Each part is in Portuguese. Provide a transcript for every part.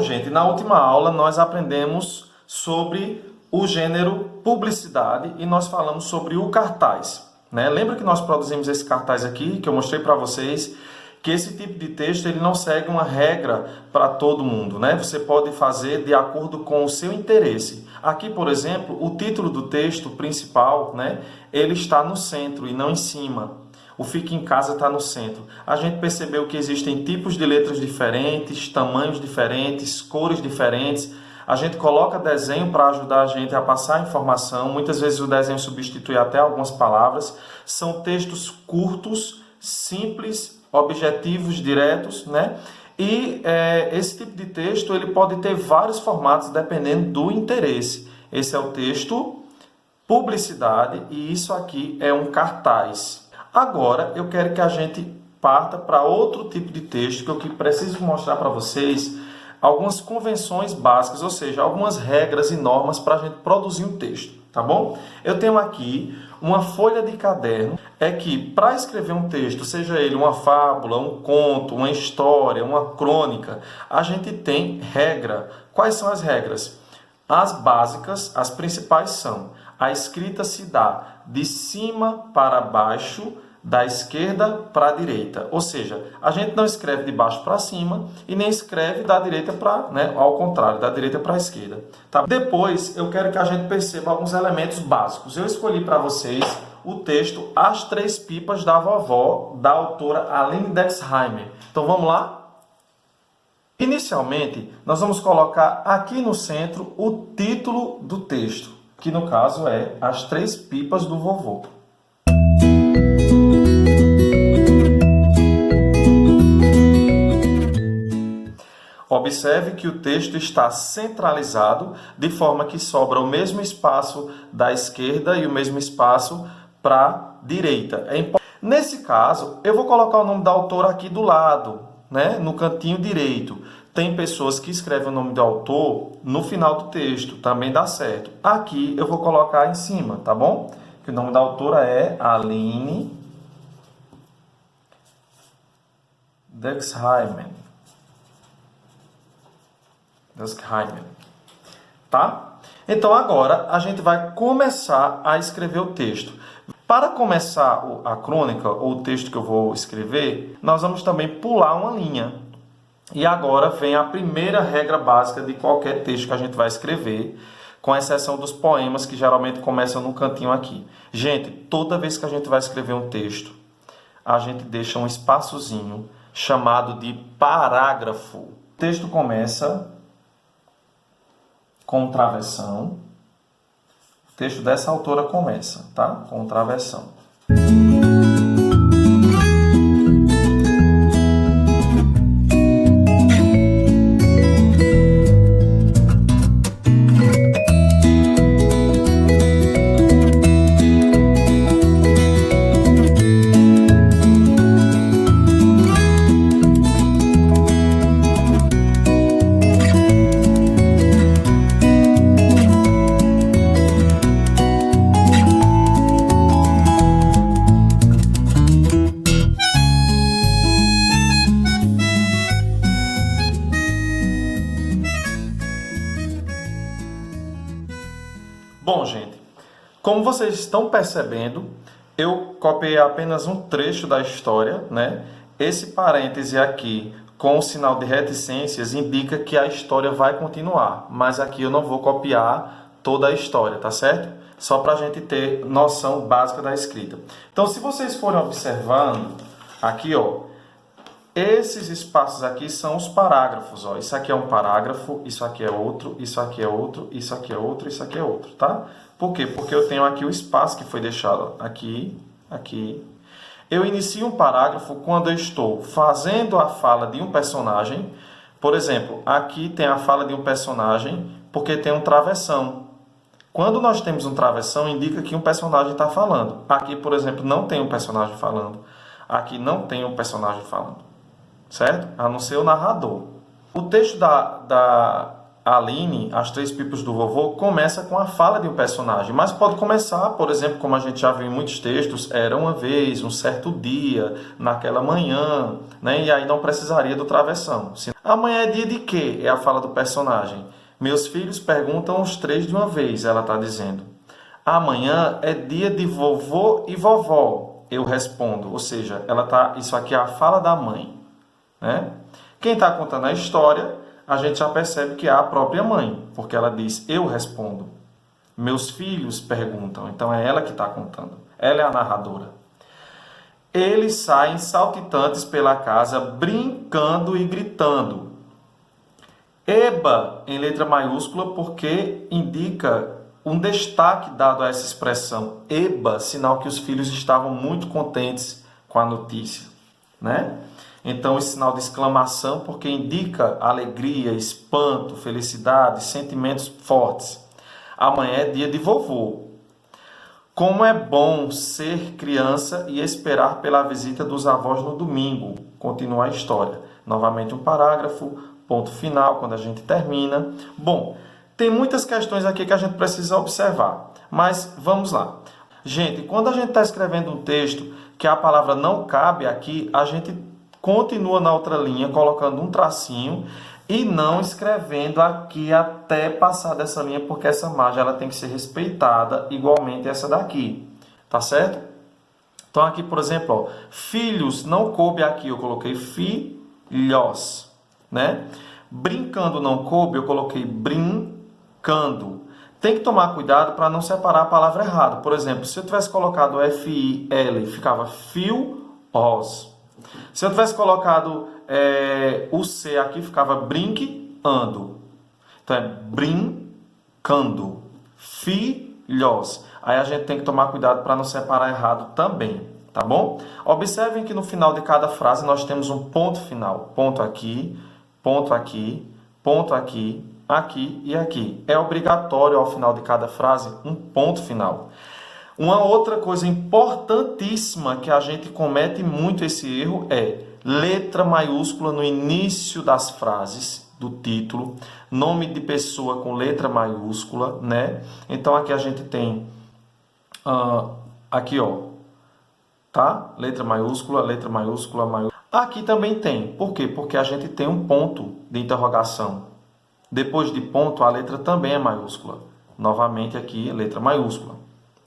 Bom, gente, na última aula nós aprendemos sobre o gênero publicidade e nós falamos sobre o cartaz, né? Lembra que nós produzimos esse cartaz aqui, que eu mostrei para vocês, que esse tipo de texto ele não segue uma regra para todo mundo, né? Você pode fazer de acordo com o seu interesse. Aqui, por exemplo, o título do texto principal, né? Ele está no centro e não em cima. O Fique em Casa está no centro. A gente percebeu que existem tipos de letras diferentes, tamanhos diferentes, cores diferentes. A gente coloca desenho para ajudar a gente a passar a informação. Muitas vezes o desenho substitui até algumas palavras. São textos curtos, simples, objetivos, diretos, né? E esse tipo de texto ele pode ter vários formatos dependendo do interesse. Esse é o texto publicidade e isso aqui é um cartaz. Agora eu quero que a gente parta para outro tipo de texto que eu preciso mostrar para vocês algumas convenções básicas, ou seja, algumas regras e normas para a gente produzir um texto, tá bom? Eu tenho aqui uma folha de caderno, é que para escrever um texto, seja ele uma fábula, um conto, uma história, uma crônica, a gente tem regra. Quais são as regras? As básicas, as principais são: a escrita se dá de cima para baixo, da esquerda para a direita. Ou seja, a gente não escreve de baixo para cima e nem escreve da direita para, ao contrário, da direita para a esquerda. Tá? Depois, eu quero que a gente perceba alguns elementos básicos. Eu escolhi para vocês o texto As Três Pipas da Vovó, da autora Aline Dexheimer. Então, vamos lá? Inicialmente, nós vamos colocar aqui no centro o título do texto, que no caso é As Três Pipas do Vovô. Observe que o texto está centralizado, de forma que sobra o mesmo espaço da esquerda e o mesmo espaço para a direita. Nesse caso, eu vou colocar o nome da autora aqui do lado, né, no cantinho direito. Tem pessoas que escrevem o nome do autor no final do texto, também dá certo. Aqui eu vou colocar em cima, tá bom? Que o nome da autora é Aline Dexheimer. Tá? Então agora a gente vai começar a escrever o texto. Para começar a crônica ou o texto que eu vou escrever, nós vamos também pular uma linha. E agora vem a primeira regra básica de qualquer texto que a gente vai escrever, com exceção dos poemas que geralmente começam no cantinho aqui. Gente, toda vez que a gente vai escrever um texto, a gente deixa um espaçozinho chamado de parágrafo. O texto começa com travessão. O texto dessa autora começa, tá? Com travessão. Bom, gente, como vocês estão percebendo, eu copiei apenas um trecho da história, né? Esse parêntese aqui com o sinal de reticências indica que a história vai continuar, mas aqui eu não vou copiar toda a história, tá certo? Só para a gente ter noção básica da escrita. Então, se vocês forem observando, aqui, ó, esses espaços aqui são os parágrafos, ó. Isso aqui é um parágrafo, isso aqui é outro, isso aqui é outro, isso aqui é outro, isso aqui é outro, tá? Por quê? Porque eu tenho aqui o espaço que foi deixado aqui, aqui. Eu inicio um parágrafo quando eu estou fazendo a fala de um personagem. Por exemplo, aqui tem a fala de um personagem porque tem um travessão. Quando nós temos um travessão, indica que um personagem está falando. Aqui, por exemplo, não tem um personagem falando. Aqui não tem um personagem falando. Certo? A não ser o narrador. O texto da Aline, As Três Pipas do Vovô, começa com a fala de um personagem, mas pode começar, por exemplo, como a gente já viu em muitos textos, era uma vez, um certo dia, naquela manhã, né? E aí não precisaria do travessão. Amanhã é dia de quê? É a fala do personagem. Meus filhos perguntam os três de uma vez, ela está dizendo. Amanhã é dia de vovô e vovó, eu respondo. Ou seja, isso aqui é a fala da mãe, né? Quem está contando a história, a gente já percebe que é a própria mãe, porque ela diz, eu respondo. Meus filhos perguntam, então é ela que está contando. Ela é a narradora. Eles saem saltitantes pela casa, brincando e gritando. Eba, em letra maiúscula, porque indica um destaque dado a essa expressão. Eba, sinal que os filhos estavam muito contentes com a notícia, né? Então, esse sinal de exclamação, porque indica alegria, espanto, felicidade, sentimentos fortes. Amanhã é dia de vovô. Como é bom ser criança e esperar pela visita dos avós no domingo. Continua a história. Novamente um parágrafo, ponto final, quando a gente termina. Bom, tem muitas questões aqui que a gente precisa observar, mas vamos lá. Gente, quando a gente está escrevendo um texto que a palavra não cabe aqui, a gente continua na outra linha, colocando um tracinho e não escrevendo aqui até passar dessa linha, porque essa margem ela tem que ser respeitada, igualmente essa daqui, tá certo? Então aqui, por exemplo, ó, filhos, não coube aqui, eu coloquei filhos, né? Brincando não coube, eu coloquei brincando. Tem que tomar cuidado para não separar a palavra errada. Por exemplo, se eu tivesse colocado F-I-L, ficava fio-os. Se eu tivesse colocado o C aqui, ficava brinqueando. Então, é brincando. Filhos. Aí a gente tem que tomar cuidado para não separar errado também, tá bom? Observem que no final de cada frase nós temos um ponto final. Ponto aqui, ponto aqui, ponto aqui, aqui e aqui. É obrigatório ao final de cada frase um ponto final. Uma outra coisa importantíssima que a gente comete muito esse erro é letra maiúscula no início das frases do título, nome de pessoa com letra maiúscula, né? Então aqui a gente tem aqui, ó, tá? Letra maiúscula, letra maiúscula, maiúscula. Aqui também tem. Por quê? Porque a gente tem um ponto de interrogação. Depois de ponto, a letra também é maiúscula. Novamente aqui, letra maiúscula.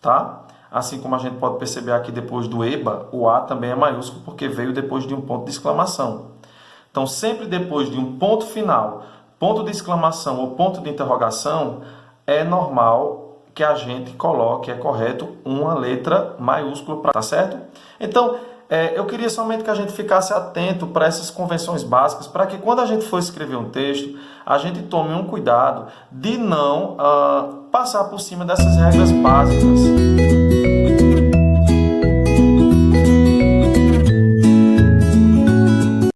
Tá? Assim como a gente pode perceber aqui depois do EBA, o A também é maiúsculo porque veio depois de um ponto de exclamação. Então, sempre depois de um ponto final, ponto de exclamação ou ponto de interrogação, é normal que a gente coloque, é correto, uma letra maiúscula, tá certo? Então, eu queria somente que a gente ficasse atento para essas convenções básicas, para que quando a gente for escrever um texto, a gente tome um cuidado de não passar por cima dessas regras básicas.